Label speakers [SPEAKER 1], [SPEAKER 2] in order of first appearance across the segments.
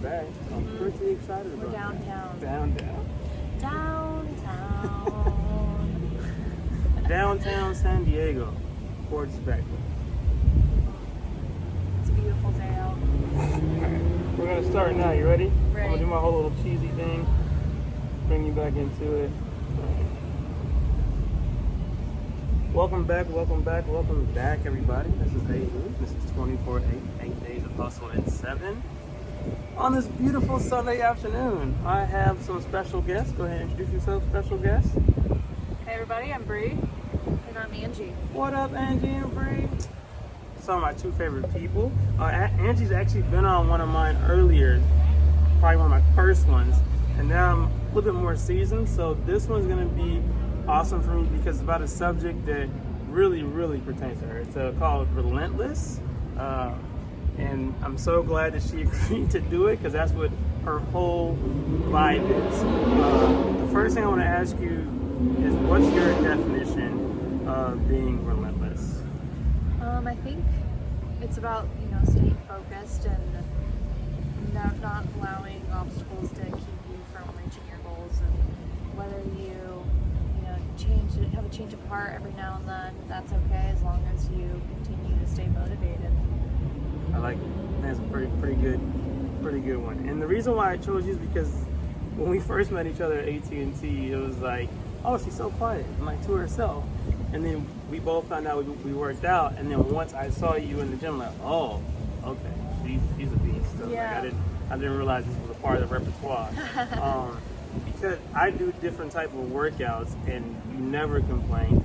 [SPEAKER 1] Back. I'm pretty excited
[SPEAKER 2] We're
[SPEAKER 1] about
[SPEAKER 2] downtown.
[SPEAKER 1] Downtown.
[SPEAKER 2] Downtown.
[SPEAKER 1] Downtown San Diego. Gorgeous back.
[SPEAKER 2] It's a beautiful day out.
[SPEAKER 1] Alright, we're gonna start now. You ready? I'm
[SPEAKER 2] Ready.
[SPEAKER 1] gonna do my whole little cheesy thing. Bring you back into it. Alright. Welcome back, everybody. This is Aiden. This is 8 days of hustle in 7. On this beautiful Sunday afternoon, I have some special guests. Go ahead and introduce yourself, special guest.
[SPEAKER 2] Hey everybody, I'm Bree. And I'm Angie.
[SPEAKER 1] What up, Angie and Bree? Some of my two favorite people. Angie's actually been on one of mine earlier, probably one of my first ones, and now I'm a little bit more seasoned, so this one's gonna be awesome for me because it's about a subject that really, really pertains to her. It's called Relentless, and I'm so glad that she agreed to do it because that's what her whole vibe is. The first thing I want to ask you is, what's your definition of being relentless?
[SPEAKER 2] I think it's about, staying focused and not allowing obstacles to keep you from reaching your goals, and whether you have a change of heart every now and then, that's okay as long as you continue to stay motivated.
[SPEAKER 1] I like it. That's a pretty good one. And the reason why I chose you is because when we first met each other at AT&T, it was like, oh, she's so quiet, and like to herself. And then we both found out we worked out. And then once I saw you in the gym, like, oh, okay, she's a beast. So
[SPEAKER 2] Yeah.
[SPEAKER 1] like, I didn't realize this was a part of the repertoire. Because I do different type of workouts, and you never complain.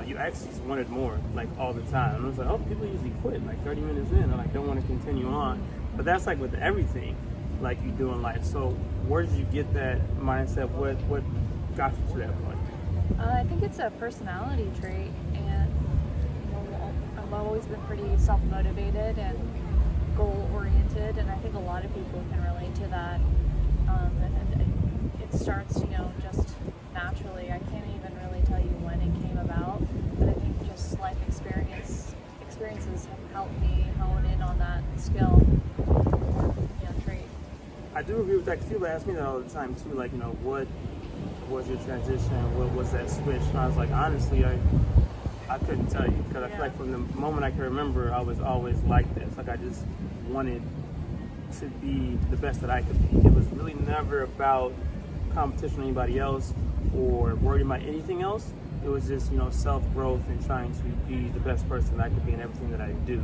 [SPEAKER 1] You actually just wanted more, like all the time. And I was like, oh, people usually quit like 30 minutes in, and like don't want to continue on. But that's like with everything, like you do in life. So where did you get that mindset? What got you to that point?
[SPEAKER 2] I think it's a personality trait, and I've always been pretty self-motivated and goal-oriented, and I think a lot of people can relate to that. And it starts, just naturally. I can't even really tell you when it came about, but I think just life experiences have helped me hone in on that skill or trait.
[SPEAKER 1] I do agree with that. People ask me that all the time too. Like, what was your transition? What was that switch? And I was like, honestly, I couldn't tell you because I feel like from the moment I can remember, I was always like this. Like I just wanted to be the best that I could be. It was really never about competition with anybody else or worried about anything else. It was just, self-growth and trying to be the best person I could be in everything that I do.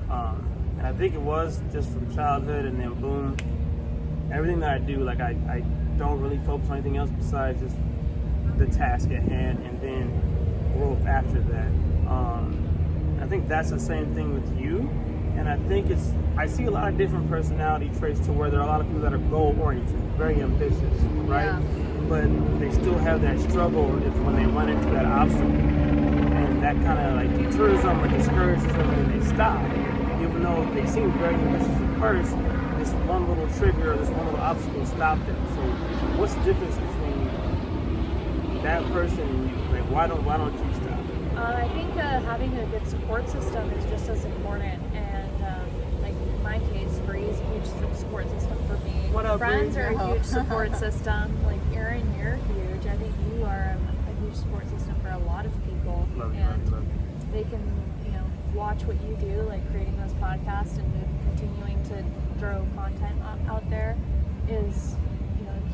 [SPEAKER 1] And I think it was just from childhood, and then boom, everything that I do, like I don't really focus on anything else besides just the task at hand, and then growth after that. I think that's the same thing with you. And I think I see a lot of different personality traits to where there are a lot of people that are goal-oriented, very ambitious, right?
[SPEAKER 2] Yeah.
[SPEAKER 1] But they still have that struggle if when they run into that obstacle. And that kind of like deters them or discourages them, and they stop. Even though they seem very ambitious at first, this one little trigger or this one little obstacle stopped them. So what's the difference between that person and you? Like, why don't you stop?
[SPEAKER 2] I think having a good support system is just as important, and like in my case, Bree is a huge support system for me.
[SPEAKER 1] What up,
[SPEAKER 2] Friends
[SPEAKER 1] Bree?
[SPEAKER 2] are a huge support system. Like Erin, you're huge. I think you are a huge support system for a lot of people.
[SPEAKER 1] Love you,
[SPEAKER 2] and
[SPEAKER 1] love you.
[SPEAKER 2] they can, watch what you do, like creating those podcasts and continuing to throw content out there is,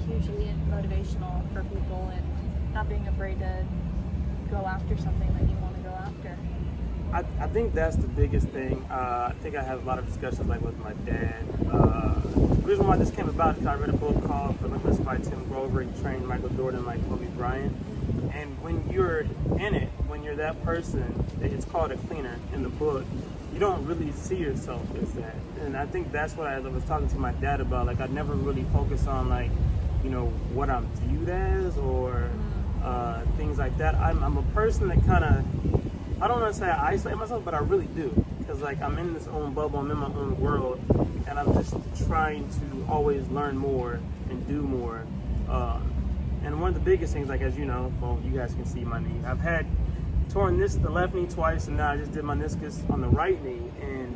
[SPEAKER 2] hugely motivational for people, and not being afraid to go after something that you want to go after.
[SPEAKER 1] I think that's the biggest thing. I think I have a lot of discussions like with my dad. The reason why this came about is I read a book called Relentless by Tim Grover. He trained Michael Jordan like Kobe Bryant. And when you're in it, when you're that person, it's called a cleaner in the book, you don't really see yourself as that. And I think that's what I was talking to my dad about. Like I never really focus on like, what I'm viewed as or things like that. I'm a person that kind of, I don't want to say I isolate myself, but I really do. Because like I'm in this own bubble, I'm in my own world, and I'm just trying to always learn more and do more. And one of the biggest things, like as you know, well, you guys can see my knee. I've had torn the left knee twice, and now I just did meniscus on the right knee. And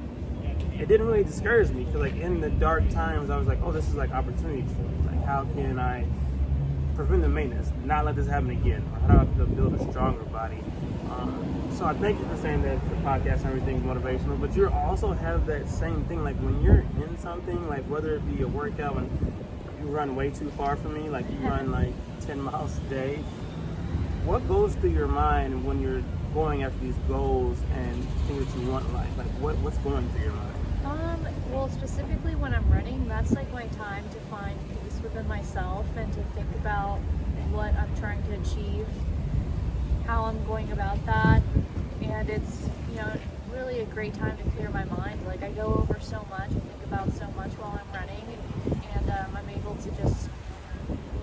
[SPEAKER 1] it didn't really discourage me because like in the dark times I was like, oh, this is like opportunity for me. Like how can I prevent the maintenance, not let this happen again, or how do I build a stronger body? So I thank you for saying that the podcast and everything is motivational, but you also have that same thing, like when you're in something, like whether it be a workout, when you run way too far for me, like you run like 10 miles a day, what goes through your mind when you're going after these goals and things that you want in life? Like what's going through your mind?
[SPEAKER 2] Well, specifically when I'm running, that's like my time to find peace within myself and to think about what I'm trying to achieve, how I'm going about that, and it's, really a great time to clear my mind. Like I go over so much, I think about so much while I'm running, and I'm able to just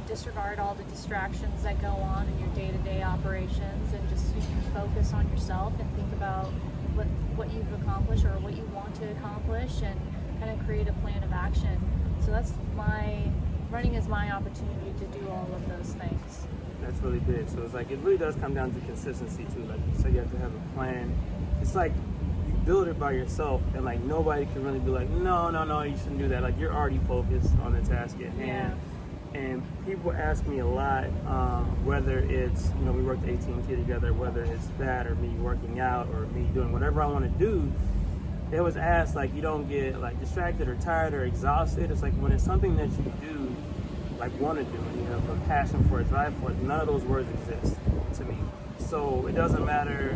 [SPEAKER 2] disregard all the distractions that go on in your day-to-day operations, and just you can focus on yourself and think about what you've accomplished or what you want to accomplish, and kind of create a plan of action. So running is my opportunity to do all of those things.
[SPEAKER 1] That's really big. So it's like it really does come down to consistency too. Like you said, you have to have a plan. It's like you build it by yourself, and like nobody can really be like, no, you shouldn't do that. Like you're already focused on the task at hand.
[SPEAKER 2] Yeah.
[SPEAKER 1] And people ask me a lot, whether it's we worked at AT&T together, whether it's that or me working out or me doing whatever I want to do. They always ask like you don't get like distracted or tired or exhausted. It's like when it's something that you do, like want to do, and you have a passion for it, drive for it. None of those words exist to me. So it doesn't matter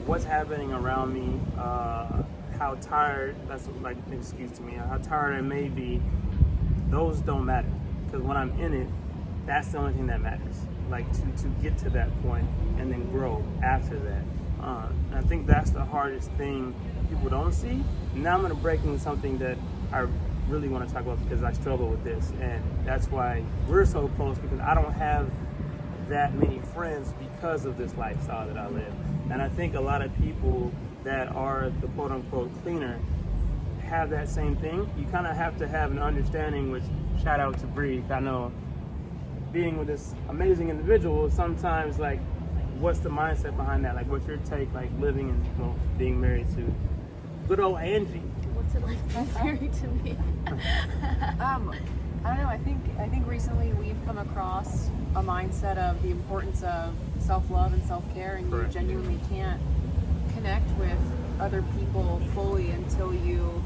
[SPEAKER 1] what's happening around me, how tired. That's like an excuse to me. How tired I may be. Those don't matter. Because when I'm in it, that's the only thing that matters. Like to get to that point and then grow after that. And I think that's the hardest thing people don't see. Now I'm going to break into something that I really want to talk about because I struggle with this. And that's why we're so close, because I don't have that many friends because of this lifestyle that I live. And I think a lot of people that are the quote unquote cleaner have that same thing. You kind of have to have an understanding, which shout out to Bree. I know being with this amazing individual, sometimes like what's the mindset behind that? Like what's your take, like living and being married to good old Angie?
[SPEAKER 2] What's it like being married to me?
[SPEAKER 3] I don't know. I think recently we've come across a mindset of the importance of self-love and self-care, and
[SPEAKER 1] Correct.
[SPEAKER 3] you genuinely can't connect with other people fully until you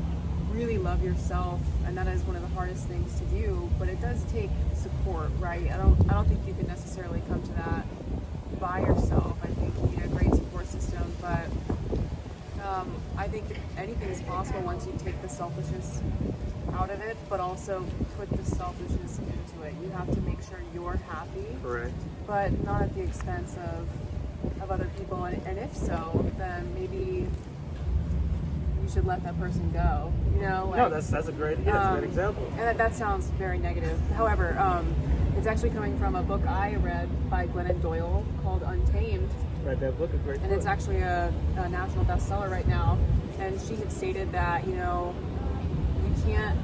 [SPEAKER 3] really love yourself, and that is one of the hardest things to do. But it does take support, right? I don't think you can necessarily come to that by yourself. I think you need a great support system, but I think anything is possible once you take the selfishness out of it, but also put the selfishness into it. You have to make sure you're happy,
[SPEAKER 1] Correct.
[SPEAKER 3] but not at the expense of other people. And if so, then maybe you should let that person go.
[SPEAKER 1] No, that's a great example.
[SPEAKER 3] And that sounds very negative. However, it's actually coming from a book I read by Glennon Doyle called Untamed.
[SPEAKER 1] Read that book, a great
[SPEAKER 3] And
[SPEAKER 1] book.
[SPEAKER 3] it's actually a national bestseller right now. And she had stated that, you can't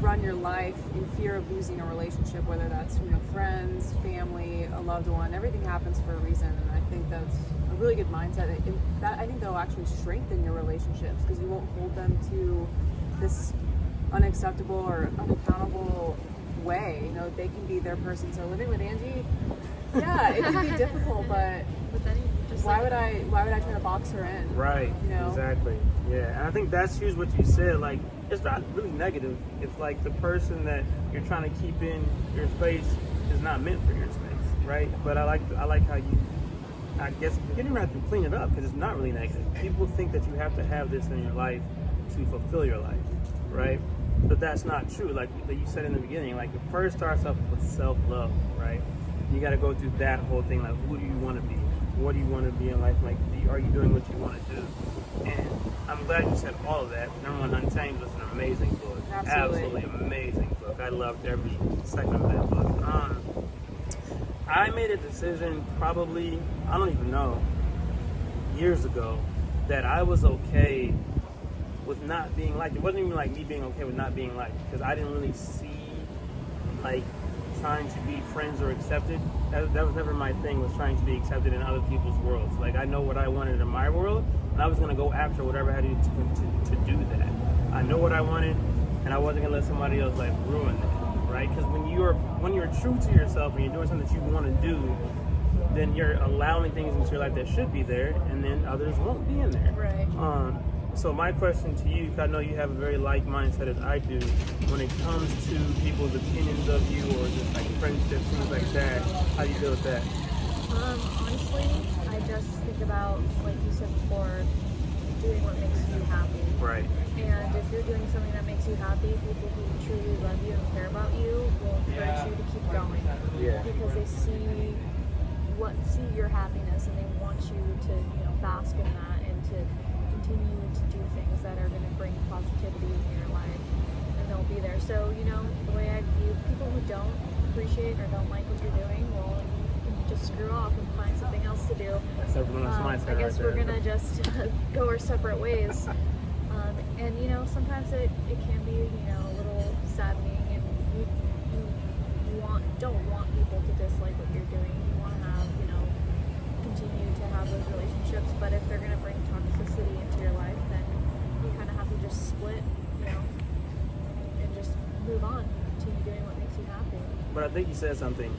[SPEAKER 3] run your life in fear of losing a relationship, whether that's, friends, family, a loved one. Everything happens for a reason. And I think that's a really good mindset. I think that'll actually strengthen your relationships, because you won't hold them to this unacceptable or unaccountable way. They can be their person. So living with Angie, yeah, it can be difficult, but
[SPEAKER 2] then you just
[SPEAKER 3] why would I try to box her in?
[SPEAKER 1] Right. Exactly. Yeah. And I think that's huge what you said. Like, it's not really negative if like the person that you're trying to keep in your space is not meant for your space, right? But I like how I guess you didn't even have to clean it up, because it's not really negative. People think that you have to have this in your life to fulfill your life, right? But that's not true. Like you said in the beginning, like it first starts off with self-love, right? You got to go through that whole thing. Like, who do you want to be? What do you want to be in life? Like, are you doing what you want to do? And I'm glad you said all of that. Number one, Untamed was an amazing book.
[SPEAKER 3] Absolutely.
[SPEAKER 1] Amazing book. I loved every second of that book. I made a decision probably, I don't even know, years ago, that I was okay with not being liked. It wasn't even like me being okay with not being liked, because I didn't really see like trying to be friends or accepted. That was never my thing, was trying to be accepted in other people's worlds. Like, I know what I wanted in my world, and I was going to go after whatever I had to do to do that. I know what I wanted, and I wasn't gonna let somebody else like ruin it, right? Because when you're true to yourself and you're doing something that you want to do, then you're allowing things into your life that should be there, and then others won't be in there.
[SPEAKER 2] Right.
[SPEAKER 1] So my question to you, 'cause I know you have a very like mindset as I do, when it comes to people's opinions of you or just like friendships, things like that, how do you deal with that?
[SPEAKER 2] Honestly, I just think about, like you said before, doing what makes you happy.
[SPEAKER 1] Right.
[SPEAKER 2] And if you're doing something that makes you happy, people who truly love you and care about you will encourage you to keep going.
[SPEAKER 1] Yeah.
[SPEAKER 2] Because they see your happiness and they want you to, bask in that and to continue to do things that are going to bring positivity into your life. And they'll be there. So, the way I view people who don't appreciate or don't like what you're doing, well, you can just screw off and find something else to do.
[SPEAKER 1] That's everyone's mindset.
[SPEAKER 2] I guess
[SPEAKER 1] right
[SPEAKER 2] we're
[SPEAKER 1] there.
[SPEAKER 2] gonna just go our separate ways. And sometimes it can be a little saddening, and you don't want people to dislike what you're doing. You want to have continue to have those relationships, but if they're gonna bring toxicity into your life, then you kind of have to just split, and just move on to doing what makes you happy.
[SPEAKER 1] But I think you said something.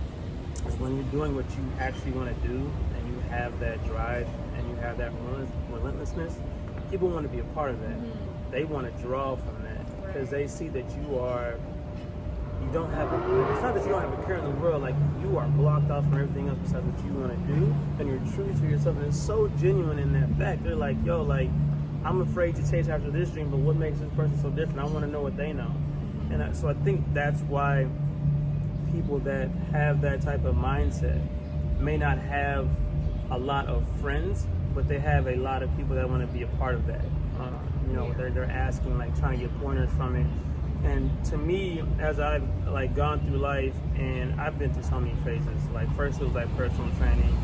[SPEAKER 1] Is when you're doing what you actually want to do, and you have that drive, and you have that relentlessness, people want to be a part of that.
[SPEAKER 2] Mm-hmm.
[SPEAKER 1] They want to draw from that because
[SPEAKER 2] Right.
[SPEAKER 1] they see that you don't have it's not that you don't have a care in the world, like you are blocked off from everything else besides what you want to do, and you're true to yourself, and it's so genuine in that fact. They're like, yo, like, I'm afraid to chase after this dream, but what makes this person so different? I want to know what they know. And so I think that's why people that have that type of mindset may not have a lot of friends, but they have a lot of people that want to be a part of that. They're asking, like, trying to get pointers from it. And to me, as I've like gone through life, and I've been through so many phases. Like first it was like personal training,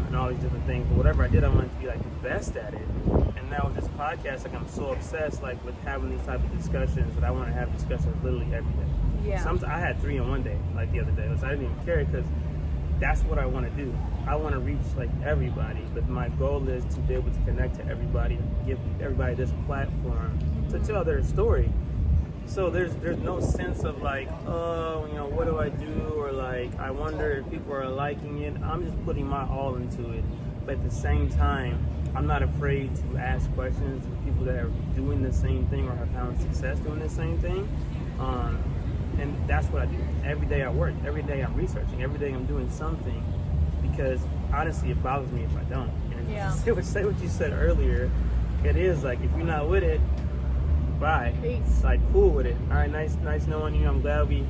[SPEAKER 1] and all these different things. But whatever I did, I wanted to be like the best at it. And now with this podcast, like I'm so obsessed like with having these type of discussions that I want to have discussions literally every day.
[SPEAKER 2] Yeah.
[SPEAKER 1] Sometimes I had 3 in one day, like the other day. So I didn't even care because that's what I want to do. I want to reach like everybody, but my goal is to be able to connect to everybody, give everybody this platform to tell their story. So there's no sense of like, what do I do? Or like, I wonder if people are liking it. I'm just putting my all into it. But at the same time, I'm not afraid to ask questions to people that are doing the same thing or have found success doing the same thing. And that's what I do. Every day I work. Every day I'm researching. Every day I'm doing something, because honestly, it bothers me if I don't. And
[SPEAKER 2] Yeah.
[SPEAKER 1] say what you said earlier. It is like, if you're not with it, bye.
[SPEAKER 2] Peace.
[SPEAKER 1] Like, cool with it. All right, nice knowing you. I'm glad we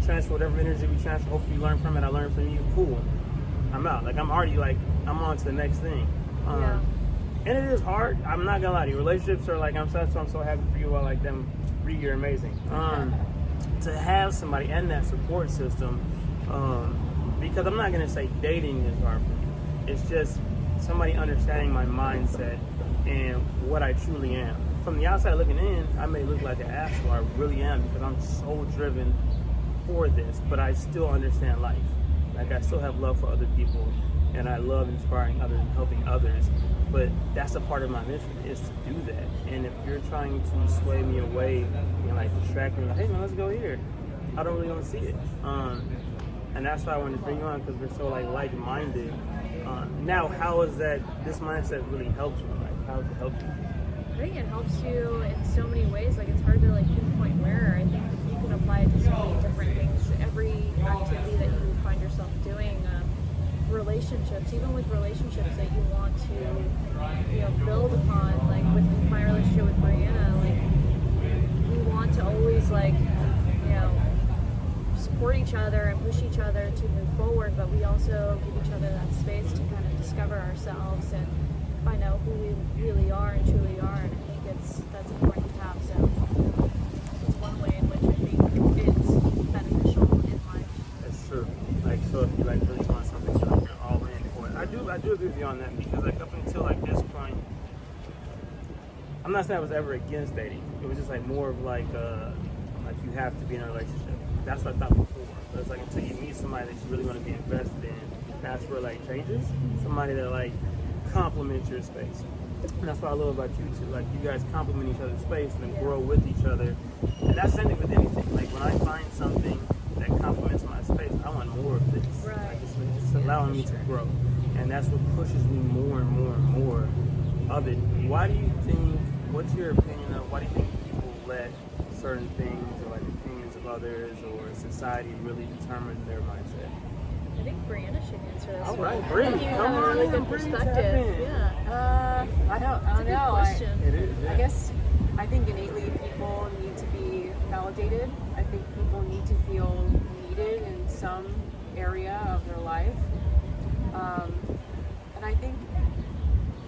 [SPEAKER 1] transfer whatever energy we transfer. Hopefully you learn from it. I learned from you. Cool. I'm out. Like, I'm already like, I'm on to the next thing.
[SPEAKER 2] Yeah.
[SPEAKER 1] And it is hard. I'm not gonna lie to you. Relationships are like, I'm so happy for you. I like them. Bree, you're amazing. To have somebody and that support system, because I'm not gonna say dating is hard for me. It's just somebody understanding my mindset and what I truly am. From the outside looking in, I may look like an asshole. I really am, because I'm so driven for this, but I still understand life. Like, I still have love for other people, and I love inspiring others and helping others. But that's a part of my mission, is to do that. And if you're trying to sway me away and like distract me, like, hey man, let's go here, I don't really want to see it. And that's why I wanted to bring you on, because we're so like-minded. Now, how is that this mindset really helps you? Like, how does it help you?
[SPEAKER 2] I think it helps you in so many ways. Like, it's hard to like pinpoint where. I think you can apply it to so many different things. Every activity that you find yourself doing, relationships, even with relationships that you want to, build upon. Like with my relationship with Brianna, like we want to always support each other and push each other to move forward, but we also give each other that space to kind of discover ourselves and find out who we really are and truly are. And I think that's important to have. So it's one way in which I think it's beneficial in life.
[SPEAKER 1] That's true. Like, so if you like really want something, you're all in for it. I do agree with you on that, because like up until like this point, I'm not saying I was ever against dating. It was just like more of like you have to be in a relationship. That's what I thought before. But it's like until you meet somebody that you really want to be invested in, that's where like changes. Somebody that like complements your space. And that's what I love about you two. Like, you guys complement each other's space and then grow with each other. And that's the same thing with anything. Like, when I find something that complements my space, I want more of this.
[SPEAKER 2] Right.
[SPEAKER 1] Like, it's allowing me to grow. And that's what pushes me more and more and more of it. Why do you think, what's your opinion of, why do you think people let certain things or like opinions of others or society really determine their mindset?
[SPEAKER 2] I think Brianna should answer this.
[SPEAKER 1] All
[SPEAKER 2] one.
[SPEAKER 1] right,
[SPEAKER 2] I
[SPEAKER 1] Bree,
[SPEAKER 2] think you
[SPEAKER 1] come
[SPEAKER 2] have a really
[SPEAKER 1] on,
[SPEAKER 2] good
[SPEAKER 1] Bree, tap
[SPEAKER 2] perspective.
[SPEAKER 1] in.
[SPEAKER 2] Yeah.
[SPEAKER 3] I don't
[SPEAKER 2] It's a good
[SPEAKER 3] know.
[SPEAKER 2] question.
[SPEAKER 1] It is. Yeah.
[SPEAKER 3] I guess I think innately people need to be validated. I think people need to feel needed in some area of their life. And I think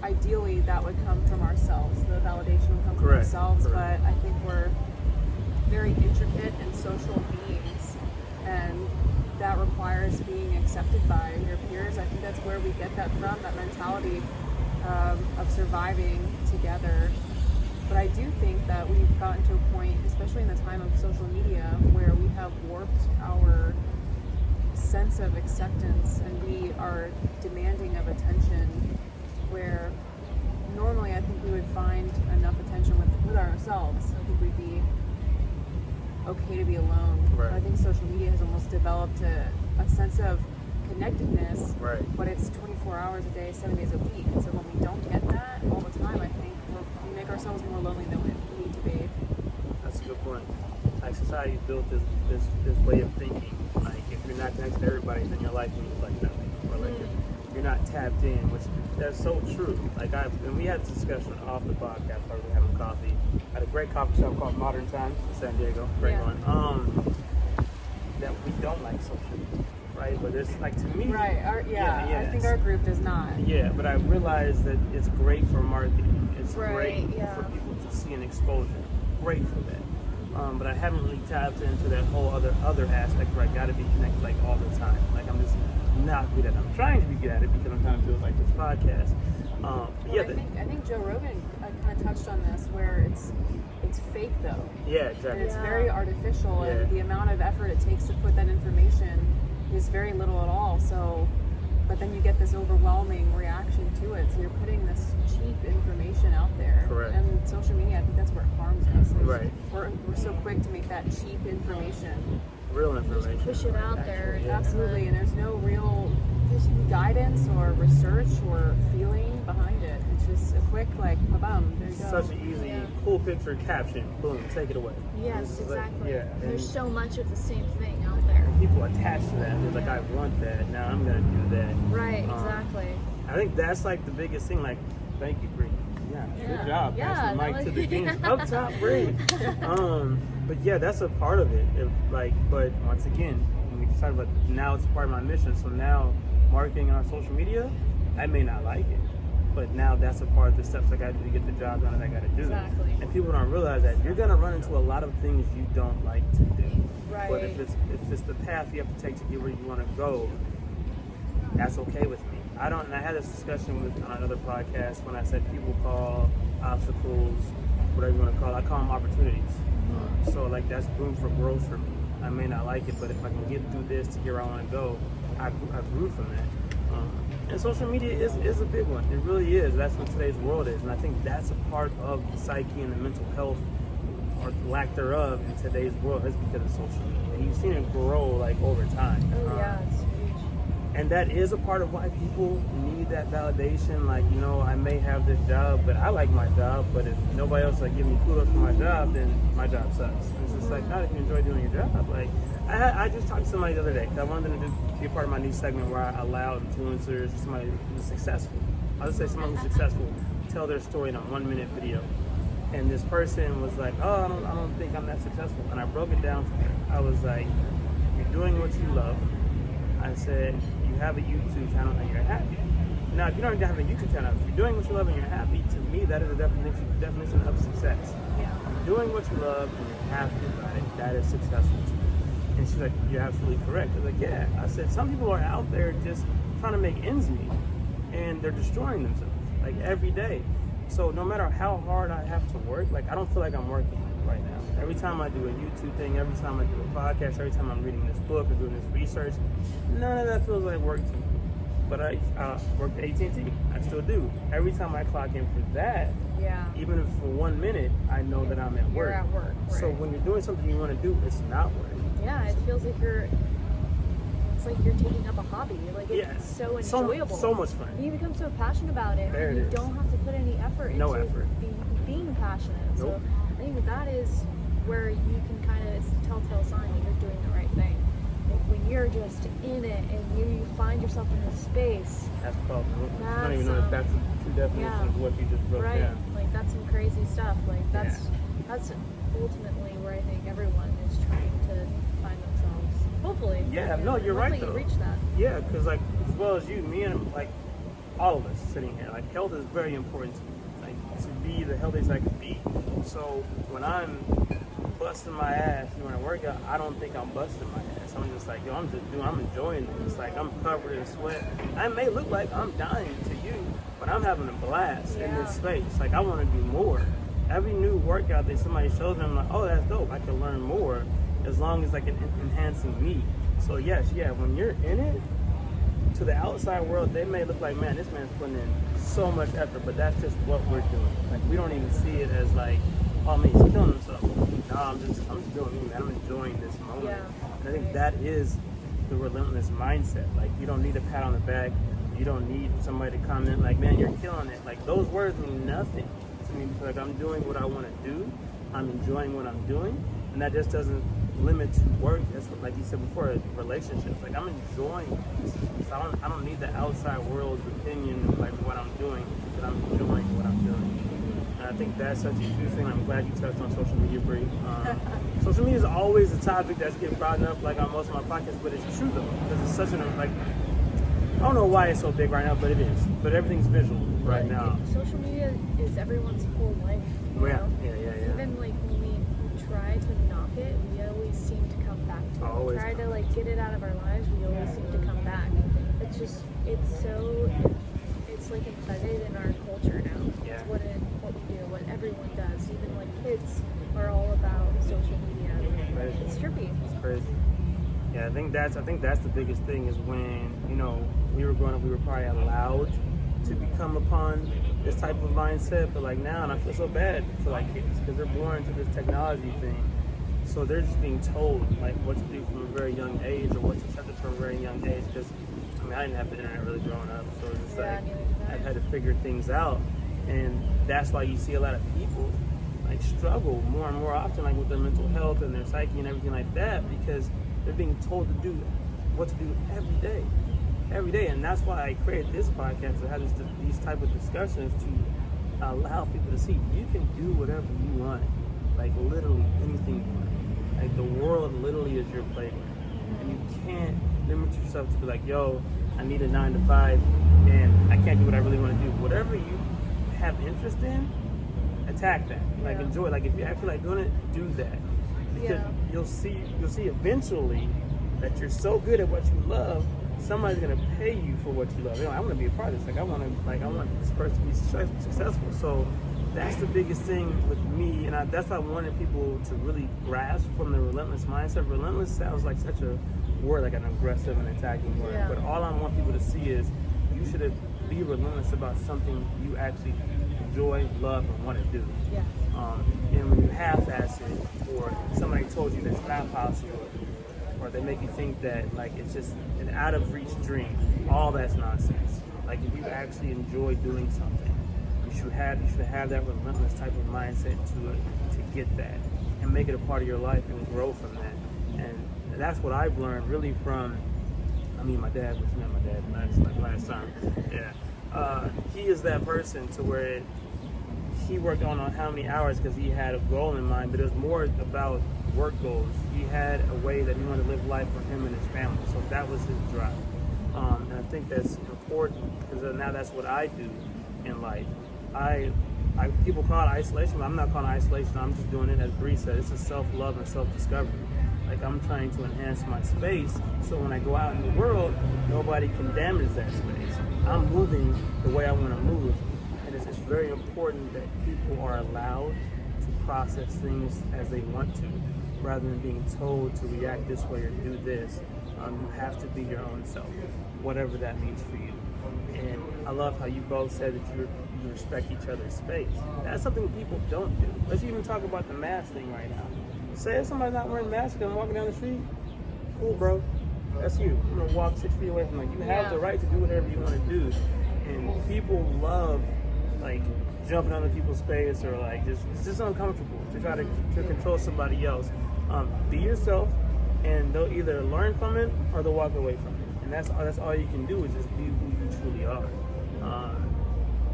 [SPEAKER 3] ideally that would come from ourselves. The validation would come from
[SPEAKER 1] Correct.
[SPEAKER 3] ourselves,
[SPEAKER 1] Correct.
[SPEAKER 3] but I think we're very intricate and social beings, and that requires being accepted by your peers. I think that's where we get that from, that mentality of surviving together. But I do think that we've gotten to a point, especially in the time of social media, where we have warped our sense of acceptance and we are demanding of attention, where normally I think we would find enough attention with ourselves. I think we'd be okay to be alone.
[SPEAKER 1] Right.
[SPEAKER 3] But I think social media has almost developed a sense of connectedness,
[SPEAKER 1] Right.
[SPEAKER 3] but it's 24 hours a day, 7 days a week. And so when we don't get that all the time, I think we make ourselves more lonely than we need to be.
[SPEAKER 1] That's a good point. Like, society built this way of thinking. Like, if you're not connected to everybody, then your life means like nothing. Or like if you're not tapped in, which that's so true. Like, and we had this discussion off the podcast while we were having coffee at a great coffee shop called Modern Times in San Diego. Great
[SPEAKER 3] Yeah.
[SPEAKER 1] one. That we don't like social media, right? But it's like, to me,
[SPEAKER 3] Right. I think
[SPEAKER 1] it's-
[SPEAKER 3] our group does not.
[SPEAKER 1] Yeah, but I realize that it's great for marketing. It's
[SPEAKER 2] Right,
[SPEAKER 1] great
[SPEAKER 2] yeah.
[SPEAKER 1] for people to see an exposure. Great for that. But I haven't really tapped into that whole other aspect where I got to be connected like all the time. Like, I'm just not good at it. I'm trying to be good at it because I'm trying to build like this podcast. Yeah,
[SPEAKER 3] I think Joe Rogan kind of touched on this, where it's fake though.
[SPEAKER 1] yeah,
[SPEAKER 3] And
[SPEAKER 1] exactly.
[SPEAKER 3] it's very artificial,
[SPEAKER 1] Yeah.
[SPEAKER 3] and the amount of effort it takes to put that information is very little at all. So, but then you get this overwhelming reaction to it. So you're putting this cheap information out there.
[SPEAKER 1] Correct.
[SPEAKER 3] And social media, I think that's where it harms us. is
[SPEAKER 1] Right.
[SPEAKER 3] We're so quick to make that cheap information.
[SPEAKER 1] Real information.
[SPEAKER 2] push it out there.
[SPEAKER 1] Actual, yeah.
[SPEAKER 3] Absolutely, and there's no real guidance or research or feeling behind it. It's just a quick like, ba-bum, there you go.
[SPEAKER 1] Such an easy,
[SPEAKER 2] Yeah.
[SPEAKER 1] cool picture, caption, boom, take it away.
[SPEAKER 2] Yes,
[SPEAKER 1] It's like,
[SPEAKER 2] exactly.
[SPEAKER 1] yeah, and
[SPEAKER 2] There's so much of the same thing out there.
[SPEAKER 1] people attach to that. It's like, I want that. Now I'm gonna do that.
[SPEAKER 2] Right,
[SPEAKER 1] Um,
[SPEAKER 2] exactly.
[SPEAKER 1] I think that's like the biggest thing. Like, thank you, Bree. Yeah,
[SPEAKER 2] Yeah.
[SPEAKER 1] good job.
[SPEAKER 2] Yeah,
[SPEAKER 1] Passing the
[SPEAKER 2] that
[SPEAKER 1] mic
[SPEAKER 2] was-
[SPEAKER 1] to the kings up top, Bree. But yeah, that's a part of it. But once again, when we decided about now, it's a part of my mission. So now, marketing on social media, I may not like it, but now that's a part of the steps I got to do to get the job done that I got to do.
[SPEAKER 2] Exactly.
[SPEAKER 1] And people don't realize that you're gonna run into a lot of things you don't like to do.
[SPEAKER 2] Right.
[SPEAKER 1] But if it's the path you have to take to get where you want to go, that's okay with me. And I had this discussion on another podcast when I said people call obstacles, whatever you want to call it, I call them opportunities. So like, that's room for growth for me. I may not like it, but if I can get through this to where I want to go, I grew from that. And social media is a big one. It really is. That's what today's world is. And I think that's a part of the psyche and the mental health, or lack thereof, in today's world, is because of social media. And you've seen it grow like over time.
[SPEAKER 2] Oh yeah, it's huge.
[SPEAKER 1] And that is a part of why people need that validation. Like, I may have this job, but I like my job. But if nobody else like give me kudos for my job, then my job sucks. And it's just like, not if you enjoy doing your job. Like, I just talked to somebody the other day. 'Cause I wanted them to be a part of my new segment where I allow influencers, somebody who's successful. I'll just say someone who's successful, tell their story in a 1-minute video. And this person was like, oh, I don't think I'm that successful. And I broke it down for her. I was like, you're doing what you love. I said, you have a YouTube channel and you're happy. Now, if you don't even have a YouTube channel, if you're doing what you love and you're happy, to me, that is the definition of success.
[SPEAKER 2] Yeah.
[SPEAKER 1] Doing what you love and you're happy about it, that is successful to me. And she's like, you're absolutely correct. I was like, yeah. I said, some people are out there just trying to make ends meet, and they're destroying themselves, like, every day. So no matter how hard I have to work, like, I don't feel like I'm working right now. Every time I do a YouTube thing, every time I do a podcast, every time I'm reading this book or doing this research, none of that feels like work to me. but I worked at AT&T. I still do. Every time I clock in for that,
[SPEAKER 2] Yeah.
[SPEAKER 1] even if for 1 minute, I know that I'm at work.
[SPEAKER 2] You're at work. Right.
[SPEAKER 1] So when you're doing something you want to do, it's not work.
[SPEAKER 2] Yeah, it feels like it's like you're taking up a hobby. Like it's so enjoyable.
[SPEAKER 1] So much fun.
[SPEAKER 2] You become so passionate about it.
[SPEAKER 1] There
[SPEAKER 2] and
[SPEAKER 1] it
[SPEAKER 2] you
[SPEAKER 1] is.
[SPEAKER 2] don't have to put any effort
[SPEAKER 1] No
[SPEAKER 2] into
[SPEAKER 1] effort.
[SPEAKER 2] being passionate.
[SPEAKER 1] Nope.
[SPEAKER 2] So I think that is where you can kind of, it's a telltale sign that you're doing the right thing. Like when you're just in it and you find yourself in this space.
[SPEAKER 1] That's powerful. I don't
[SPEAKER 2] That's,
[SPEAKER 1] even know if that's a true definition
[SPEAKER 2] yeah.
[SPEAKER 1] of what you just broke
[SPEAKER 2] Right.
[SPEAKER 1] down.
[SPEAKER 2] Like that's some crazy stuff. Like that's ultimately where I think everyone is trying to find themselves. Hopefully.
[SPEAKER 1] Yeah, no, you're right,
[SPEAKER 2] hopefully
[SPEAKER 1] though.
[SPEAKER 2] you reach that.
[SPEAKER 1] Yeah, because like as well as you, me and like all of us sitting here, like health is very important to me. Like to be the healthiest I can be. So when I'm busting my ass during a workout, I don't think I'm busting my ass. I'm just like, yo, I'm enjoying it. It's like I'm covered in sweat. I may look like I'm dying to you, but I'm having a blast in this space. Like I want to do more. Every new workout that somebody shows me, I'm like, oh, that's dope. I can learn more as long as I can enhancing me. So yes, when you're in it, to the outside world, they may look like, man, this man's putting in so much effort, but that's just what we're doing. Like we don't even see it as like, oh man, he's killing himself. No, I'm just doing me, man. I'm enjoying this moment.
[SPEAKER 2] Yeah.
[SPEAKER 1] And I think that is the relentless mindset. Like you don't need a pat on the back. You don't need somebody to comment like, man, you're killing it. Like those words mean nothing to me because like I'm doing what I want to do. I'm enjoying what I'm doing, and that just doesn't limit to work. That's what, like you said before, relationships. Like I'm enjoying this. So I don't need the outside world's opinion of like what I'm doing, but I'm enjoying what I'm doing. And I think that's such a huge thing. I'm glad you touched on social media, Brie. Social media is always a topic that's getting brought up like on most of my podcasts, but it's true though, because it's such an like. I don't know why it's so big right now, but it is. But everything's visual right now.
[SPEAKER 2] Social media is everyone's whole life. You know?
[SPEAKER 1] Yeah.
[SPEAKER 2] Even like when we try to knock it, we always seem to come back to it.
[SPEAKER 1] Always.
[SPEAKER 2] We try to like get it out of our lives, we always seem to come back. It's just, it's like embedded in our culture now.
[SPEAKER 1] Yeah.
[SPEAKER 2] It's what we do, what everyone does. Even like kids are all about social media.
[SPEAKER 1] Crazy.
[SPEAKER 2] It's trippy.
[SPEAKER 1] It's crazy. Yeah, I think that's the biggest thing is when, we were growing up, we were probably allowed to become upon this type of mindset, but like now, and I feel so bad for like kids because they're born into this technology thing. So they're just being told like what to do from a very young age or what's accepted from a very young age. Because I didn't have the internet really growing up, so it's just like I've had to figure things out, and that's why you see a lot of people like struggle more and more often, like with their mental health and their psyche and everything like that, because they're being told to do what to do every day, and that's why I created this podcast to have these type of discussions to allow people to see you can do whatever you want, like literally anything you want. Like the world literally is your playground, and you can't limit yourself to be like, yo, I need a 9 to 5, and I can't do what I really want to do. Whatever you have interest in, attack that. Like enjoy. Like if you actually like doing it, do that. Because you'll see eventually that you're so good at what you love, somebody's gonna pay you for what you love. I want to be a part of this. Like I want this person to be successful. So that's the biggest thing with me, and that's why I wanted people to really grasp from the relentless mindset. Relentless sounds like such a word, like an aggressive and attacking word.
[SPEAKER 2] Yeah.
[SPEAKER 1] But all I want people to see is you should be relentless about something you actually enjoy, love, and want to do.
[SPEAKER 2] Yeah.
[SPEAKER 1] And when you half-ass it, or somebody told you that's not possible, or they make you think that like it's just an out-of-reach dream, all that's nonsense. Like if you actually enjoy doing something, you should have that relentless type of mindset to get that and make it a part of your life and grow from that. And that's what I've learned really from. My dad, which met my dad, my last son. Yeah, he is that person to where he worked on how many hours because he had a goal in mind, but it was more about work goals. He had a way that he wanted to live life for him and his family, so that was his drive. And I think that's important because now that's what I do in life. People call it isolation, but I'm not calling it isolation. I'm just doing it as Bree said. It's a self-love and self-discovery. Like I'm trying to enhance my space so when I go out in the world, nobody can damage that space. I'm moving the way I want to move. And it's very important that people are allowed to process things as they want to, rather than being told to react this way or do this. You have to be your own self, whatever that means for you. And I love how you both said that you respect each other's space. That's something people don't do. Let's even talk about the mask thing right now. Say if somebody's not wearing a mask and walking down the street, cool, bro. That's you. I'm gonna walk 6 feet away from you. You have the right to do whatever you want to do. And people love like jumping on other people's space or like it's just uncomfortable to try to control somebody else. Be yourself, and they'll either learn from it or they'll walk away from it. And that's all you can do is just be who you truly are.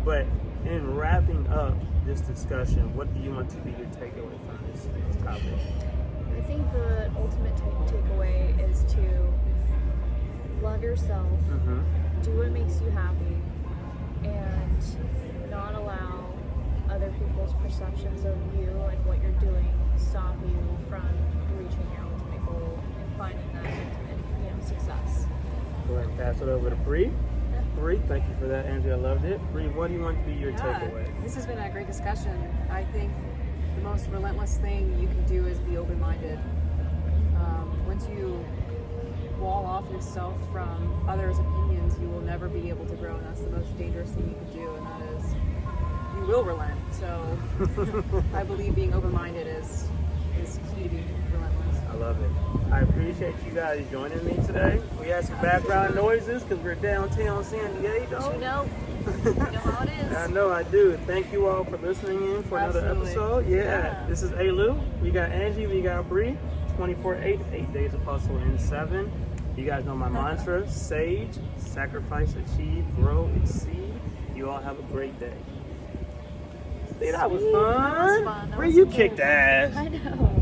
[SPEAKER 1] But in wrapping up this discussion, what do you want to be your takeaway from this topic?
[SPEAKER 2] I think the ultimate takeaway is to love yourself, do what makes you happy, and not allow other people's perceptions of you and what you're doing stop you from reaching your ultimate goal and finding that ultimate, success.
[SPEAKER 1] Go ahead and pass it over to Bree. Bree, thank you for that, Andrea. I loved it. Bree, what do you want to be your takeaway?
[SPEAKER 3] This has been a great discussion. I think the most relentless thing you can do is be open-minded. Once you wall off yourself from others' opinions, you will never be able to grow, and that's the most dangerous thing you can do, and that is you will relent. So I believe being open-minded is key to being relentless.
[SPEAKER 1] I love it. I appreciate you guys joining me today. We had some background noises because we're downtown San Diego.
[SPEAKER 2] You know how it is.
[SPEAKER 1] I know I do. Thank you all for listening in for another episode. Yeah. This is Alu. We got Angie. We got Bree. 24/8, 8 days of hustle in 7. You guys know my mantra: sage, sacrifice, achieve, grow, exceed. You all have a great day. See, that was fun.
[SPEAKER 2] That was fun.
[SPEAKER 1] Bree, you kicked ass.
[SPEAKER 2] I know.